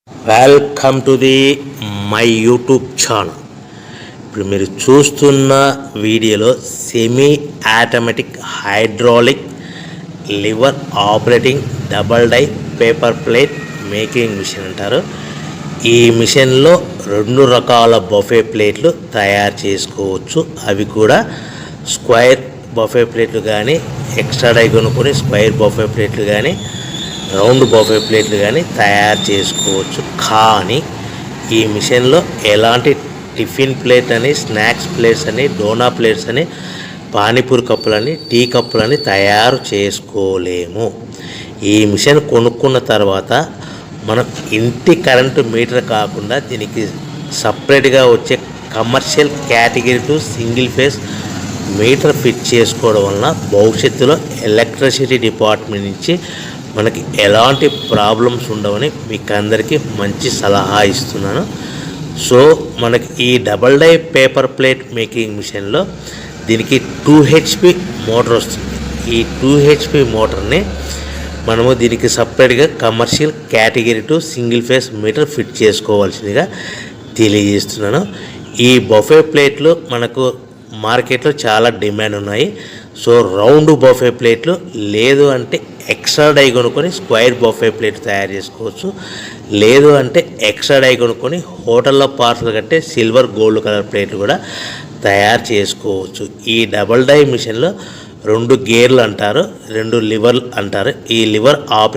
Welcome to the my YouTube channel. ఇప్పుడు మీరు చూస్తున్న వీడియోలో semi automatic hydraulic lever operating double die paper plate making machine అంటారు. ఈ మిషన్లో 2 రకాల బఫే ప్లేట్లు తయారు చేసుకోవచ్చు. అవి కూడా స్క్వేర్ బఫే ప్లేట్లు కానీ, ఎక్స్ట్రా డై కొనుక్కొని స్క్వేర్ బఫే ప్లేట్లు కానీ, రౌండ్ బఫే ప్లేట్లు కానీ తయారు చేసుకోవచ్చు. కానీ ఈ మిషన్లో ఎలాంటి టిఫిన్ ప్లేట్ అని, స్నాక్స్ ప్లేట్స్ అని, డోనా ప్లేట్స్ అని, పానీపూరి కప్పులని, టీ కప్పులని తయారు చేసుకోలేము. ఈ మిషన్ కొనుక్కున్న తర్వాత మనం ఇంటి కరెంటు మీటర్ కాకుండా దీనికి సపరేట్గా వచ్చే commercial category to single phase metre fit చేసుకోవడం వలన భవిష్యత్తులో ఎలక్ట్రిసిటీ డిపార్ట్మెంట్ నుంచి మనకి ఎలాంటి ప్రాబ్లమ్స్ ఉండవని మీకు అందరికీ మంచి సలహా ఇస్తున్నాను. సో మనకి ఈ double die paper plate making మిషన్లో దీనికి 2 HP మోటార్ వస్తుంది. ఈ 2 HP మోటార్ని మనము దీనికి సపరేట్గా commercial category to single phase metre fit చేసుకోవాల్సిందిగా తెలియజేస్తున్నాను. ఈ బఫే ప్లేట్లు మనకు మార్కెట్లో చాలా డిమాండ్ ఉన్నాయి. సో రౌండ్ బఫే ప్లేట్లు లేదు అంటే ఎక్స్ట్రా డై కొనుక్కొని స్క్వేర్ బఫే ప్లేట్ తయారు చేసుకోవచ్చు. లేదు అంటే ఎక్స్ట్రా డై కొనుక్కొని హోటల్లో పార్సల్ కట్టే సిల్వర్ గోల్డ్ కలర్ ప్లేట్లు కూడా తయారు చేసుకోవచ్చు. ఈ డబల్ డై మిషన్లో 2 గేర్లు అంటారు, 2 లివర్లు అంటారు. ఈ లివర్